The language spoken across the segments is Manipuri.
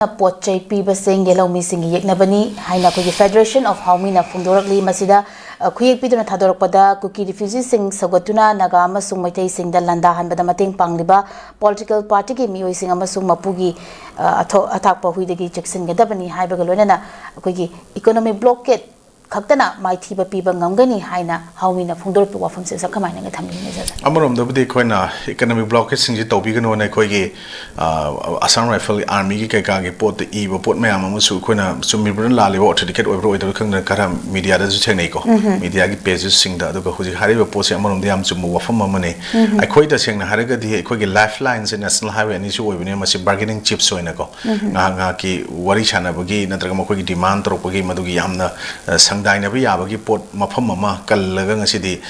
Pochai Pibasing Yellow Missing Yaknabani, Hainako Federation of Haumina Fundorli Masida, Kuyak Pidana Tadorpada, Kuki refugees sing Sagatuna, Nagama Sumate sing the Landa and Badamating Pangliba, political party game using Amasum Mapugi, attack Pahudigi Jackson Gadabani, Hybagalona, Kuki economic blockade. Kaktana mai thiba piba ngamgani haina haumina phungdor pe wafam se sakamai na thamni ne ja amarom da budi koina economic blockade singji tobi gano na koi ge Assam Rifle Army gi kai ka ge pot e bo pot mayam amu su koina sumi bran la lewa certificate oibro oidor khang na kara media da ju thenei ko media gi pages sing da aduga huji hariba pot se amarom da yam chu mu wafam amane ai khoi da seng na haraga di khoi ge lifelines national highway ni su oibne masi bargaining chips oina ko nga ki wari chana bagi natraga mo khoi gi demand tro bagi madugi yamna Dainabi Yabagi port Mapama, Kalagan City,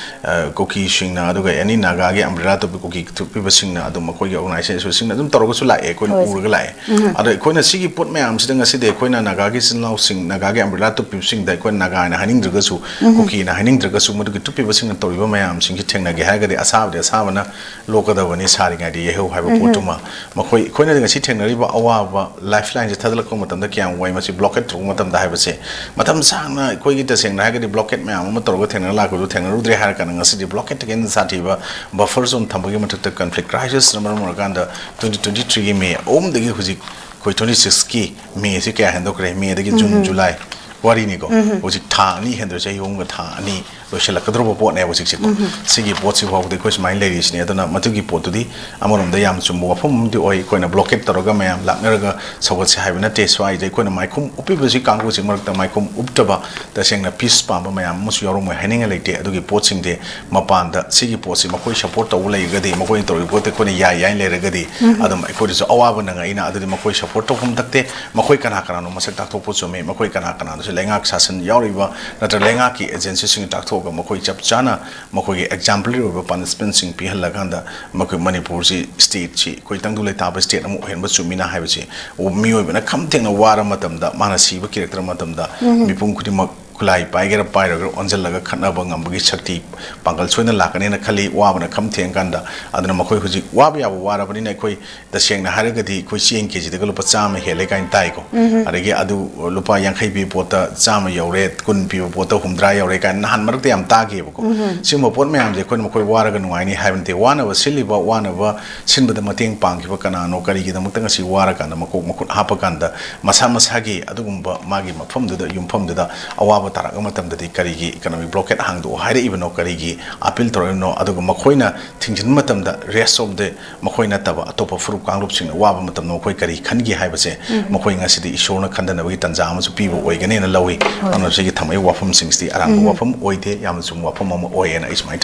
Cookie Shingna, any Nagagi, umbrella to cookie to people sing the Makoy organization, sing them Torosula, Equin Urgalai. Other Koina Sigi put me, I'm sitting a city, Koina Nagagis and now sing Nagagi umbrella to people sing the Koin Naga and Hanning Dragasu, Cookie and Hanning Dragasu, two people sing a Toriba Mayam, sing Nagaga, the Asav, the Savana, local the one is hiding idea who have a Potuma. Makoy Koina the city and River Awa, lifelines, the Tadalakomatam, the Kian, why must you block it to Matam Dive? Matam Sana, Koy saying the blockade me am motor with la go to Rudri Harkan city blockade against Sativa buffer zone Tambagima to conflict crisis number Morganda 2023 May the Huzi Koi 26 key May Sika Handokre May the June July Warinigo was it Tani Henderson Young Tani Shellacadro port never 60 Sigi ports of the question my ladies near the Matugi port to the Amorum the Yam Sumo from the Oi Coin a blockade Torogama Lakneraga so what's having a taste why they couldn't my cum Upibusi Kangus in Mark the Micum Uptaba the saying a peace pump my Musyorum Henning a late to get ports in the Mapanda Sigi ports in Makoi support away Gadi Makoi to go to Koni Yan Legadi Adam Makoi is Awana other than Makoi support of Mate Makoi Kanakano Masatato Putsome Makoi Kanakana Lengak Sasan Yoriva that a Lengaki agency to Makoi Chapchana, Makoi exemplary of upon dispensing Pihalaganda, Makoi Manipur state, Koitangula Taba state, and Sumina Havici, or Mu when a coming a water matam that Manasi, character matam da, Mipum Kutima. Kulai Piger Pyro on the Laga Kanabang Shakti, Pangal Swina Lakan in a Kali Wabana Kamti and Ganda, Adana Makoi Wabia Wara Koi, the Shang Haragati, Kushi and Kiji, the Gulupasama, Heleka and Taiko, Arege Adu Lupa Yankai Pota, Sama Yoret, couldn't be Pota whom dry Oreka and Hanmarti am Taki. Simo Potmam, the Kunmakoi Waragan Wine, haven't they one of a silly but one of a sin with the Mating Punk, Vakana, no Kariki, the Mutangasi Warakan, the Makok Hapakanda, Masamas Hagi, Adumba, Magi, Mapum, the Yumpum, the Awaba. Taragamatam the Karigi economic blockade hang to hide even no Karigi, appeal to no other Makoina, thinking matam the rest of the Makoina Taba, top of fruit kangloops in the Wabamatam no Kari, Kangi Hibase, Makoina City, Shona Kandana, Tanzams, people, Wagan in a lowy, and a Sigitame Wafum 60, around Wafum, Oite, Yamsum Wafum, Oy, and Ice my